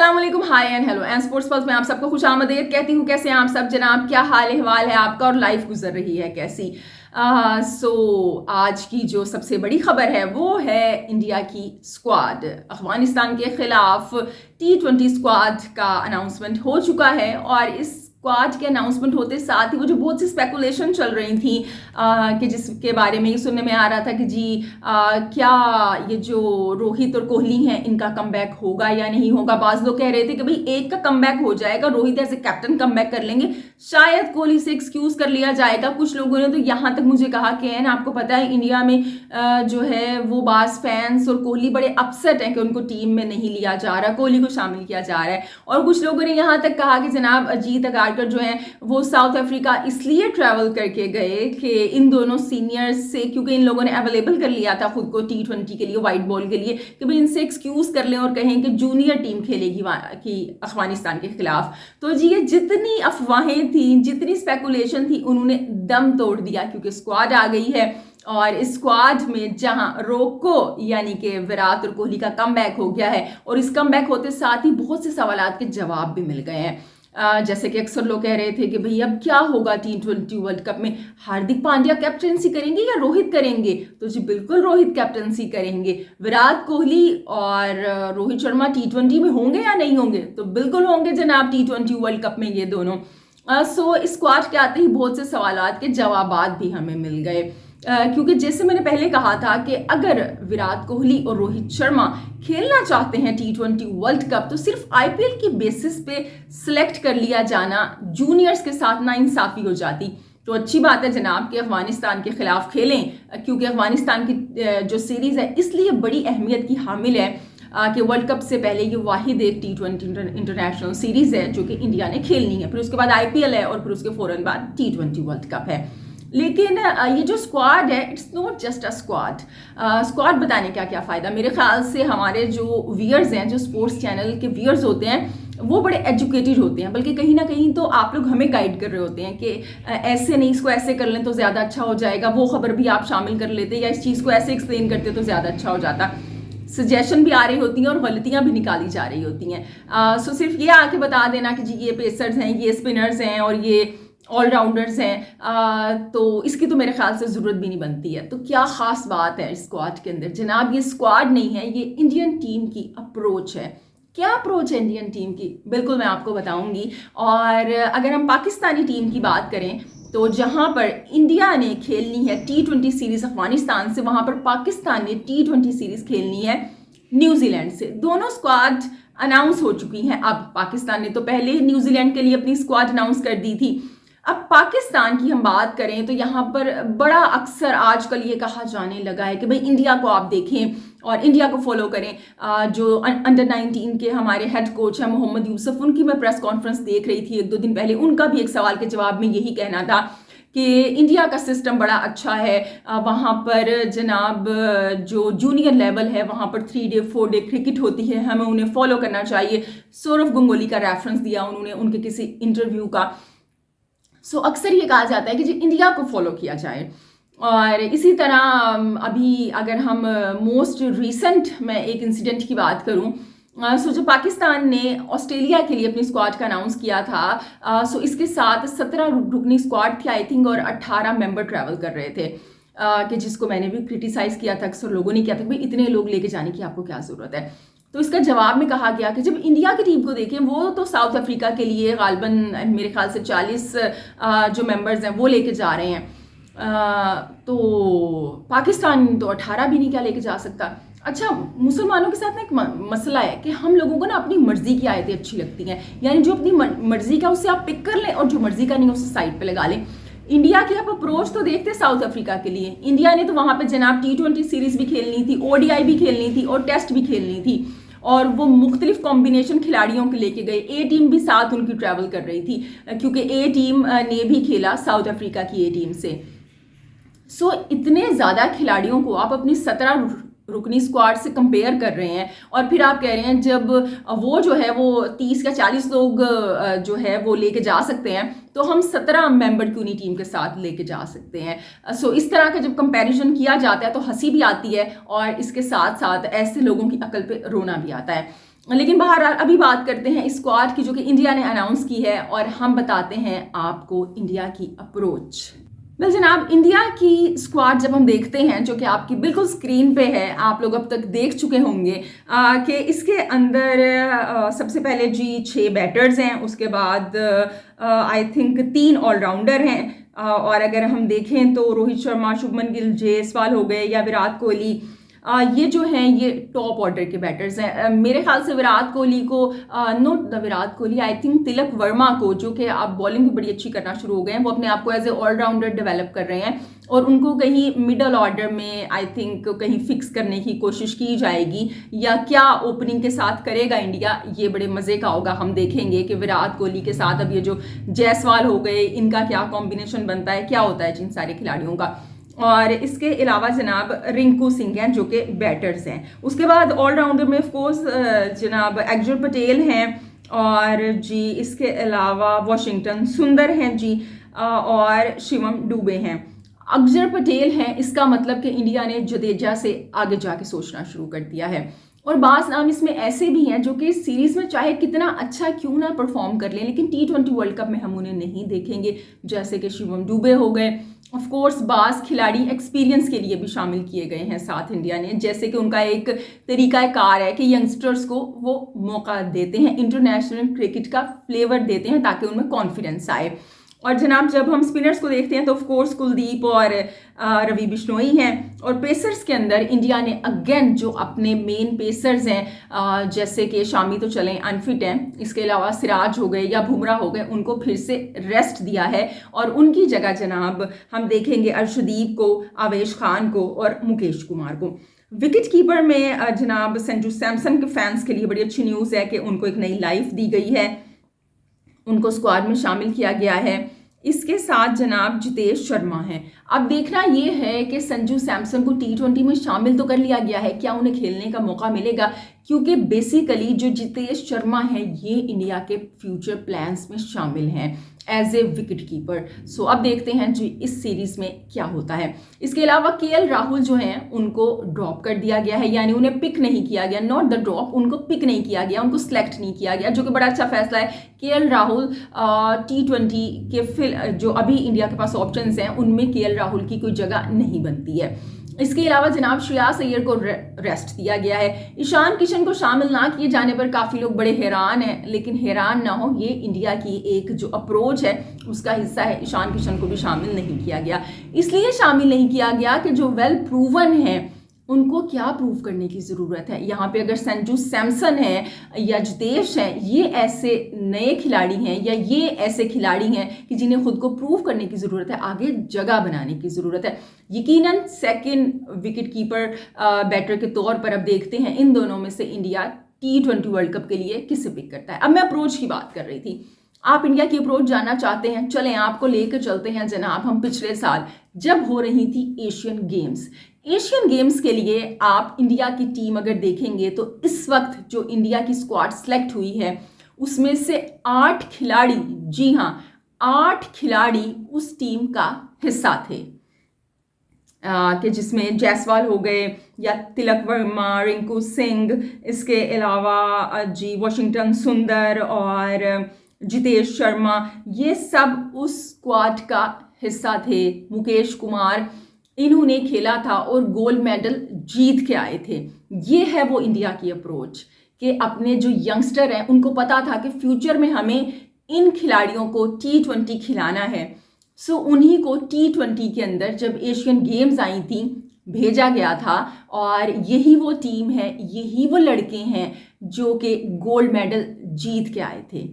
अस्सलाम वालेकुम, hi and hello and Sports Pulse में आप सबको खुश आमदीद कहती हूँ। कैसे हैं आप सब जनाब? क्या हाल अहवाल है आपका और लाइफ गुजर रही है कैसी? आज की जो सबसे बड़ी खबर है वो है इंडिया की स्क्वाड। अफगानिस्तान के खिलाफ T20 स्क्वाड का अनाउंसमेंट हो चुका है और इस स्क्वाड के अनाउंसमेंट होते साथ ही वो जो बहुत सी स्पेकुलेशन चल रही थी कि जिसके बारे में ये सुनने में आ रहा था कि जी क्या ये जो रोहित और कोहली हैं इनका कमबैक होगा या नहीं होगा। बाज़ लोग कह रहे थे कि भाई एक का कमबैक हो जाएगा, Rohit as a captain comeback कर लेंगे, शायद कोहली से एक्सक्यूज कर लिया जाएगा। कुछ लोगों ने तो यहाँ तक मुझे कहा कि आपको पता है इंडिया में जो है वो बाज़ फैंस और कोहली बड़े अपसेट हैं कि उनको टीम में नहीं लिया जा रहा, कोहली को शामिल किया जा रहा है। और कुछ लोगों ने यहाँ तक कहा कि जनाब अजीत अगारकर जो है वो साउथ अफ्रीका इसलिए ट्रैवल करके गए कि इन दोनों सीनियर्स से, क्योंकि इन लोगों ने अवेलेबल कर लिया था खुद को T20 के लिए, वाइट बॉल के लिए, कि भाई इनसे एक्सक्यूज कर लें और कहें कि जूनियर टीम खेलेगी कि अफगानिस्तान के खिलाफ। तो जी ये जितनी अफवाहें थी, जितनी स्पेकुलेशन थी, उन्होंने दम तोड़ दिया क्योंकि स्क्वाड आ गई है। और इस स्क्वाड में जहां रोको यानी कि विराट और कोहली का कमबैक हो गया है और इस कमबैक होते साथ ही बहुत से सवालात के जवाब भी मिल गए हैं। जैसे कि अक्सर लोग कह रहे थे कि भाई अब क्या होगा T20 वर्ल्ड कप में, हार्दिक पांड्या कैप्टनसी करेंगे या रोहित करेंगे? तो जी बिल्कुल रोहित कैप्टनसी करेंगे। विराट कोहली और रोहित शर्मा T20 में होंगे या नहीं होंगे? तो बिल्कुल होंगे जनाब T20 वर्ल्ड कप में ये दोनों। इस स्क्वाड के आते ही बहुत से सवालात के जवाबात भी हमें मिल गए। क्योंकि जैसे मैंने पहले कहा था कि अगर विराट कोहली और रोहित शर्मा खेलना चाहते हैं T20 वर्ल्ड कप तो सिर्फ IPL की बेसिस पे सिलेक्ट कर लिया जाना जूनियर्स के साथ नाइंसाफी हो जाती। तो अच्छी बात है जनाब कि अफगानिस्तान के खिलाफ खेलें, क्योंकि अफगानिस्तान की जो सीरीज़ है इसलिए बड़ी अहमियत की हामिल है कि वर्ल्ड कप से पहले ये वाहिद एक T20 इंटरनेशनल सीरीज़ है जो कि इंडिया ने खेलनी है, फिर उसके बाद IPL है और फिर उसके फ़ौरन बाद T20 वर्ल्ड कप है। लेकिन ये जो स्क्वाड है it's not just a squad. Squad बताने का क्या फ़ायदा? मेरे ख्याल से हमारे जो व्यूअर्स हैं, जो स्पोर्ट्स चैनल के व्यूअर्स होते हैं, वो बड़े एजुकेटेड होते हैं, बल्कि कहीं ना कहीं तो आप लोग हमें गाइड कर रहे होते हैं कि ऐसे नहीं, इसको ऐसे कर लें तो ज़्यादा अच्छा हो जाएगा, वो खबर भी आप शामिल कर लेते या इस चीज़ को ऐसे एक्सप्लेन करते तो ज़्यादा अच्छा हो जाता। सजेशन भी आ रही होती हैं और गलतियां भी निकाली जा रही होती हैं। सो सिर्फ ये आके बता देना कि जी ये पेसर्स हैं, ये स्पिनर्स हैं और ये ऑलराउंडर्स हैं, तो इसकी तो मेरे ख्याल से ज़रूरत भी नहीं बनती है। तो क्या ख़ास बात है इस स्क्वाड के अंदर? जनाब ये स्क्वाड नहीं है, ये इंडियन टीम की अप्रोच है। क्या अप्रोच है इंडियन टीम की? बिल्कुल मैं आपको बताऊंगी। और अगर हम पाकिस्तानी टीम की बात करें तो जहां पर इंडिया ने खेलनी है T20 सीरीज़ अफगानिस्तान से, वहां पर पाकिस्तान ने T20 सीरीज़ खेलनी है न्यूजीलैंड से। दोनों स्क्वाड अनाउंस हो चुकी हैं। अब पाकिस्तान ने तो पहले न्यूजीलैंड के लिए अपनी स्क्वाड अनाउंस कर दी थी। अब पाकिस्तान की हम बात करें तो यहाँ पर बड़ा अक्सर आजकल ये कहा जाने लगा है कि भाई इंडिया को आप देखें और इंडिया को फॉलो करें। जो अंडर 19 के हमारे हेड कोच हैं मोहम्मद यूसुफ, उनकी मैं प्रेस कॉन्फ्रेंस देख रही थी 1-2 दिन पहले। उनका भी एक सवाल के जवाब में यही कहना था कि इंडिया का सिस्टम बड़ा अच्छा है, वहाँ पर जनाब जो जूनियर लेवल है वहाँ पर 3-डे 4-डे क्रिकेट होती है, हमें उन्हें फॉलो करना चाहिए। सौरव गंगोली का रेफरेंस दिया उन्होंने उनके किसी इंटरव्यू का। अक्सर ये कहा जाता है कि जी इंडिया को फॉलो किया जाए। और इसी तरह अभी अगर हम मोस्ट रिसेंट मैं एक इंसिडेंट की बात करूं, जो पाकिस्तान ने ऑस्ट्रेलिया के लिए अपनी स्क्वाड का अनाउंस किया था, इसके साथ 17 रुकनी स्क्वाड थी आई थिंक, और 18 मेंबर ट्रैवल कर रहे थे, कि जिसको मैंने भी क्रिटिसाइज़ किया था, अक्सर लोगों ने किया था कि भाई इतने लोग लेके जाने की आपको क्या ज़रूरत है। तो इसका जवाब में कहा गया कि जब इंडिया की टीम को देखें, वो तो साउथ अफ्रीका के लिए गालबन मेरे ख्याल से 40 जो मेंबर्स हैं वो लेके जा रहे हैं, तो पाकिस्तान तो 18 भी नहीं क्या लेके जा सकता। अच्छा, मुसलमानों के साथ ना एक मसला है कि हम लोगों को ना अपनी मर्जी की आयतें अच्छी लगती हैं, यानी जो अपनी मर्जी का उससे आप पिक कर लें और जो मर्जी का नहीं उसे साइड पे लगा लें। इंडिया की आप अप्रोच तो देखते साउथ अफ्रीका के लिए, इंडिया ने तो वहाँ पे जनाब T20 सीरीज़ भी खेलनी थी, ODI भी खेलनी थी और टेस्ट भी खेलनी थी, और वो मुख्तलिफ कॉम्बिनेशन खिलाड़ियों के लेके गए। A टीम भी साथ उनकी ट्रैवल कर रही थी, क्योंकि A टीम ने भी खेला साउथ अफ्रीका की A टीम से। इतने ज़्यादा खिलाड़ियों को आप अपनी 17 रुकनी स्क्वाड से कंपेयर कर रहे हैं और फिर आप कह रहे हैं जब वो जो है वो 30 या 40 लोग जो है वो लेके जा सकते हैं, तो हम 17 मेंबर क्यों नहीं टीम के साथ लेके जा सकते हैं। इस तरह का जब कंपैरिजन किया जाता है तो हंसी भी आती है और इसके साथ साथ ऐसे लोगों की अकल पे रोना भी आता है। लेकिन बहरहाल अभी बात करते हैं इस स्क्वाड की जो कि इंडिया ने अनाउंस की है, और हम बताते हैं आपको इंडिया की अप्रोच। वेल जनाब, इंडिया की स्क्वाड जब हम देखते हैं, जो कि आपकी बिल्कुल स्क्रीन पे है, आप लोग अब तक देख चुके होंगे कि इसके अंदर सबसे पहले जी 6 बैटर्स हैं, उसके बाद आई थिंक 3 ऑलराउंडर हैं, और अगर हम देखें तो रोहित शर्मा, शुभमन गिल, जायसवाल हो गए या विराट कोहली, ये जो हैं ये टॉप ऑर्डर के बैटर्स हैं। मेरे ख्याल से विराट कोहली को, not the Virat Kohli, I think Tilak Varma को, जो कि आप बॉलिंग भी बड़ी अच्छी करना शुरू हो गए हैं, वो अपने आप को एज ए ऑलराउंडर डेवलप कर रहे हैं, और उनको कहीं मिडल ऑर्डर में आई थिंक कहीं फिक्स करने की कोशिश की जाएगी, या क्या ओपनिंग के साथ करेगा इंडिया, ये बड़े मज़े का होगा। हम देखेंगे कि विराट कोहली के साथ अब ये जो जायसवाल हो गए, इनका क्या कॉम्बिनेशन बनता है, क्या होता है जिन सारे खिलाड़ियों का। और इसके अलावा जनाब रिंकू सिंह हैं जो कि बैटर्स हैं। उसके बाद ऑलराउंडर में ऑफकोर्स जनाब अक्षर पटेल हैं, और जी इसके अलावा वाशिंगटन सुंदर हैं जी, और शिवम दुबे हैं। अक्षर पटेल हैं, इसका मतलब कि इंडिया ने जडेजा से आगे जाके सोचना शुरू कर दिया है। और बास नाम इसमें ऐसे भी हैं जो कि सीरीज में चाहे कितना अच्छा क्यों ना परफॉर्म कर लें, लेकिन T20 वर्ल्ड कप में हम उन्हें नहीं देखेंगे, जैसे कि शिवम दुबे हो गए। ऑफ कोर्स बास खिलाड़ी एक्सपीरियंस के लिए भी शामिल किए गए हैं साथ इंडिया ने, जैसे कि उनका एक तरीका कार है कि यंगस्टर्स को वो मौका देते हैं, इंटरनेशनल क्रिकेट का फ्लेवर देते हैं ताकि उनमें कॉन्फिडेंस आए। और जनाब जब हम स्पिनर्स को देखते हैं तो ऑफ कोर्स कुलदीप और रवि बिश्नोई हैं, और पेसर्स के अंदर इंडिया ने अगेन जो अपने मेन पेसर्स हैं, जैसे कि शामी तो चलें अनफिट हैं, इसके अलावा सिराज हो गए या बुमराह हो गए, उनको फिर से रेस्ट दिया है, और उनकी जगह जनाब हम देखेंगे अर्शदीप को, आवेश खान को और मुकेश कुमार को। विकेट कीपर में जनाब संजू सैमसन के फैंस के लिए बड़ी अच्छी न्यूज़ है कि उनको एक नई लाइफ दी गई है, उनको स्क्वाड में शामिल किया गया है। इसके साथ जनाब जितेश शर्मा हैं। अब देखना ये है कि संजू सैमसन को T20 में शामिल तो कर लिया गया है, क्या उन्हें खेलने का मौका मिलेगा, क्योंकि बेसिकली जो जितेश शर्मा है ये इंडिया के फ्यूचर प्लान्स में शामिल हैं एज ए विकेट कीपर। सो अब देखते हैं जी इस सीरीज में क्या होता है। इसके अलावा KL राहुल जो हैं उनको ड्रॉप कर दिया गया है, यानी उन्हें पिक नहीं किया गया, नॉट द ड्रॉप, उनको पिक नहीं किया गया, उनको सिलेक्ट नहीं किया गया, जो कि बड़ा अच्छा फैसला है। KL राहुल T20 के जो अभी इंडिया के पास ऑप्शंस हैं उनमें KL राहुल की कोई जगह नहीं बनती है। इसके अलावा जनाब श्रेयस अय्यर को रेस्ट दिया गया है। ईशान किशन को शामिल ना किए जाने पर काफ़ी लोग बड़े हैरान हैं, लेकिन हैरान ना हो, ये इंडिया की एक जो अप्रोच है उसका हिस्सा है। ईशान किशन को भी शामिल नहीं किया गया, इसलिए शामिल नहीं किया गया कि जो वेल प्रूवन है उनको क्या प्रूव करने की ज़रूरत है। यहाँ पे अगर संजू सैमसन है या जितेश हैं, ये ऐसे नए खिलाड़ी हैं या ये ऐसे खिलाड़ी हैं कि जिन्हें खुद को प्रूव करने की ज़रूरत है, आगे जगह बनाने की ज़रूरत है। यकीनन सेकंड विकेट कीपर बैटर के तौर पर अब देखते हैं इन दोनों में से इंडिया T20 वर्ल्ड कप के लिए किसे पिक करता है। अब मैं अप्रोच की बात कर रही थी, आप इंडिया की अप्रोच जानना चाहते हैं, चलें आपको लेकर चलते हैं जनाब हम पिछले साल जब हो रही थी एशियन गेम्स के लिए आप इंडिया की टीम अगर देखेंगे तो इस वक्त जो इंडिया की स्क्वाड सेलेक्ट हुई है उसमें से 8 खिलाड़ी, जी हाँ 8 खिलाड़ी उस टीम का हिस्सा थे, कि जिसमें जायसवाल हो गए या तिलक वर्मा, रिंकू सिंह, इसके अलावा जी वाशिंगटन सुंदर और जितेश शर्मा, ये सब उस स्क्वाड का हिस्सा थे। मुकेश कुमार, इन्होंने खेला था और गोल्ड मेडल जीत के आए थे। ये है वो इंडिया की अप्रोच कि अपने जो यंगस्टर हैं उनको पता था कि फ्यूचर में हमें इन खिलाड़ियों को T20 खिलाना है। सो उन्हीं को T20 के अंदर जब एशियन गेम्स आई थी भेजा गया था, और यही वो टीम है, यही वो लड़के हैं जो कि गोल्ड मेडल जीत के आए थे।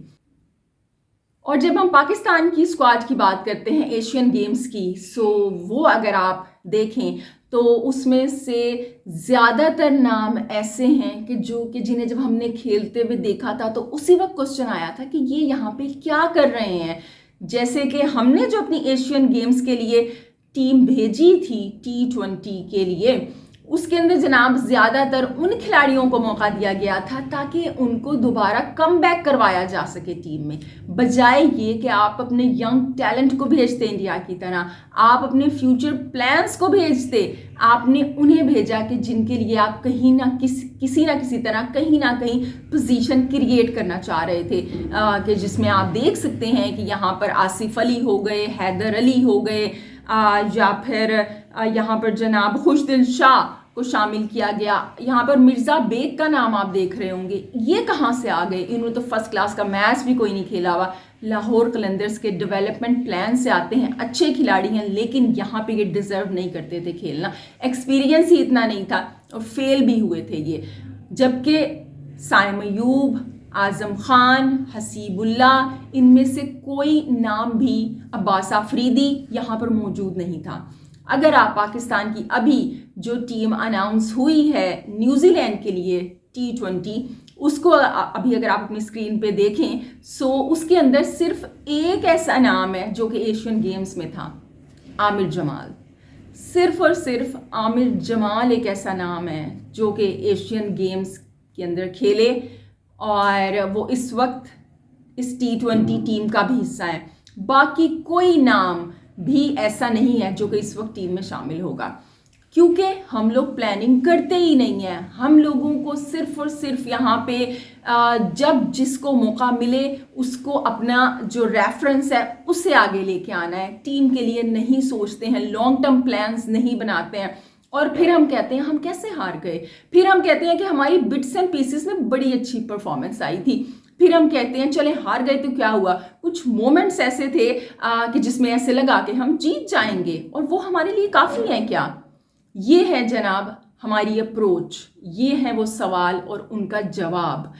और जब हम पाकिस्तान की स्क्वाड की बात करते हैं एशियन गेम्स की, सो वो अगर आप देखें तो उसमें से ज़्यादातर नाम ऐसे हैं कि जिन्हें जब हमने खेलते हुए देखा था तो उसी वक्त क्वेश्चन आया था कि ये यहाँ पे क्या कर रहे हैं। जैसे कि हमने जो अपनी एशियन गेम्स के लिए टीम भेजी थी T20 के लिए, उसके अंदर जनाब ज़्यादातर उन खिलाड़ियों को मौका दिया गया था ताकि उनको दोबारा कम बैक करवाया जा सके टीम में, बजाय ये कि आप अपने यंग टैलेंट को भेजते इंडिया की तरह, आप अपने फ्यूचर प्लान्स को भेजते, आपने उन्हें भेजा कि जिनके लिए आप किसी ना किसी तरह कहीं ना कहीं पोजीशन क्रिएट करना चाह रहे थे, कि जिसमें आप देख सकते हैं कि यहाँ पर आसिफ अली हो गए, हैदर अली हो गए, या फिर यहाँ पर जनाब खुशदिल शाह को शामिल किया गया। यहाँ पर मिर्ज़ा बेग का नाम आप देख रहे होंगे, ये कहाँ से आ गए? इन्होंने तो फर्स्ट क्लास का मैच भी कोई नहीं खेला हुआ, लाहौर कलंदर्स के डेवलपमेंट प्लान से आते हैं, अच्छे खिलाड़ी हैं, लेकिन यहाँ पे ये डिज़र्व नहीं करते थे खेलना, एक्सपीरियंस ही इतना नहीं था और फेल भी हुए थे ये। जबकि साइम अयूब, आज़म खान, हसीबुल्ला, इनमें से कोई नाम भी, अब्बास आफरीदी यहाँ पर मौजूद नहीं था। अगर आप पाकिस्तान की अभी जो टीम अनाउंस हुई है न्यूजीलैंड के लिए T20, उसको अभी अगर आप अपनी स्क्रीन पे देखें, सो उसके अंदर सिर्फ एक ऐसा नाम है जो कि एशियन गेम्स में था, आमिर जमाल। सिर्फ और सिर्फ आमिर जमाल एक ऐसा नाम है जो कि एशियन गेम्स के अंदर खेले और वो इस वक्त इस T20 टीम का भी हिस्सा है। बाकी कोई नाम भी ऐसा नहीं है जो कि इस वक्त टीम में शामिल होगा, क्योंकि हम लोग प्लानिंग करते ही नहीं हैं। हम लोगों को सिर्फ और सिर्फ यहाँ पे जब जिसको मौका मिले उसको अपना जो रेफरेंस है उससे आगे लेके आना है, टीम के लिए नहीं सोचते हैं, लॉन्ग टर्म प्लान्स नहीं बनाते हैं। और फिर हम कहते हैं हम कैसे हार गए, फिर हम कहते हैं कि हमारी बिट्स एंड पीसेस में बड़ी अच्छी परफॉर्मेंस आई थी, फिर हम कहते हैं चले हार गए तो क्या हुआ, कुछ मोमेंट्स ऐसे थे कि जिसमें ऐसे लगा कि हम जीत जाएंगे और वो हमारे लिए काफ़ी है क्या? ये है जनाब हमारी अप्रोच, ये है वो सवाल और उनका जवाब।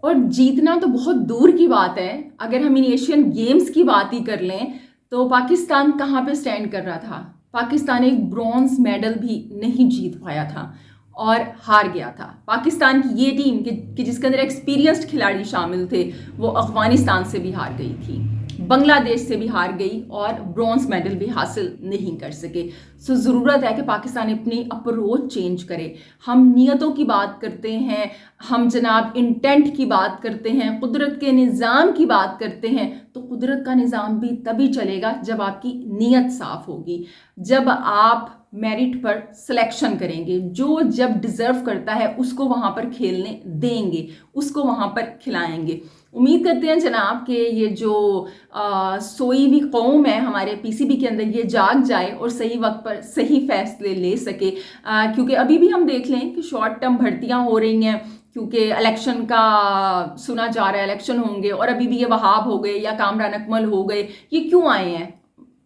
और जीतना तो बहुत दूर की बात है, अगर हम इन एशियन गेम्स की बात ही कर लें तो पाकिस्तान कहाँ पे स्टैंड कर रहा था? पाकिस्तान एक ब्रॉन्ज मेडल भी नहीं जीत पाया था और हार गया था। पाकिस्तान की ये टीम कि जिसके अंदर एक्सपीरियंस्ड खिलाड़ी शामिल थे, वो अफगानिस्तान से भी हार गई थी, बांग्लादेश से भी हार गई और ब्रॉन्ज मेडल भी हासिल नहीं कर सके। सो ज़रूरत है कि पाकिस्तान अपनी अप्रोच चेंज करे। हम नियतों की बात करते हैं, हम जनाब इंटेंट की बात करते हैं, कुदरत के निज़ाम की बात करते हैं, तो कुदरत का निज़ाम भी तभी चलेगा जब आपकी नीयत साफ़ होगी, जब आप मेरिट पर सिलेक्शन करेंगे, जो जब डिज़र्व करता है उसको वहाँ पर खेलने देंगे, उसको वहाँ पर खिलाएंगे। उम्मीद करते हैं जनाब कि ये जो सोई हुई कौम है हमारे पीसीबी के अंदर, ये जाग जाए और सही वक्त पर सही फैसले ले सके, क्योंकि अभी भी हम देख लें कि शॉर्ट टर्म भर्तियाँ हो रही हैं, क्योंकि इलेक्शन का सुना जा रहा है, इलेक्शन होंगे और अभी भी ये वहाब हो गए या कामरान अकमल हो गए, ये क्यों आए हैं?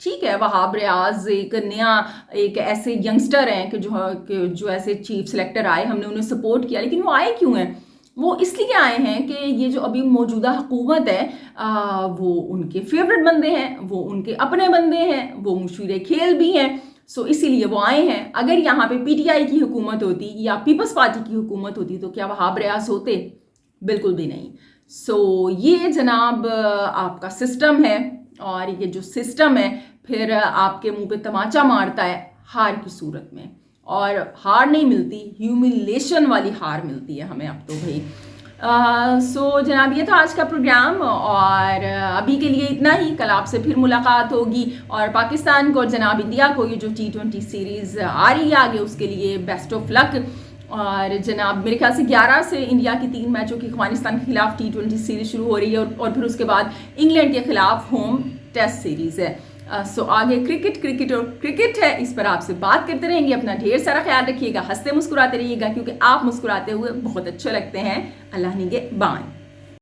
ठीक है, वहाब रियाज एक ऐसे यंगस्टर हैं कि जो ऐसे चीफ सेलेक्टर आए, हमने उन्हें सपोर्ट किया, लेकिन वो आए क्यों हैं? वो इसलिए आए हैं कि ये जो अभी मौजूदा हुकूमत है वो उनके फेवरेट बंदे हैं, वो उनके अपने बंदे हैं, वो मुशीर खेल भी हैं। सो इसीलिए वो आए हैं। अगर यहाँ पे पीटीआई की हुकूमत होती या पीपल्स पार्टी की हुकूमत होती तो क्या वहाब रियाज होते? बिल्कुल भी नहीं। सो ये जनाब आपका सिस्टम है और ये जो सिस्टम है फिर आपके मुंह पे तमाचा मारता है हार की सूरत में, और हार नहीं मिलती, ह्यूमिलेशन वाली हार मिलती है हमें अब तो भाई। सो जनाब ये था आज का प्रोग्राम और अभी के लिए इतना ही। कल आपसे फिर मुलाकात होगी और पाकिस्तान को और जनाब इंडिया को ये जो T20 सीरीज़ आ रही है आगे, उसके लिए बेस्ट ऑफ लक। और जनाब मेरे ख्याल से 11 से इंडिया की 3 मैचों की अफगानिस्तान के खिलाफ T20 सीरीज़ शुरू हो रही है और फिर उसके बाद इंग्लैंड के खिलाफ होम टेस्ट सीरीज़ है। सो आगे क्रिकेट है, इस पर आपसे बात करते रहेंगे। अपना ढेर सारा ख्याल रखिएगा, हंसते मुस्कुराते रहिएगा, क्योंकि आप मुस्कुराते हुए बहुत अच्छे लगते हैं। अल्लाह निगहबान।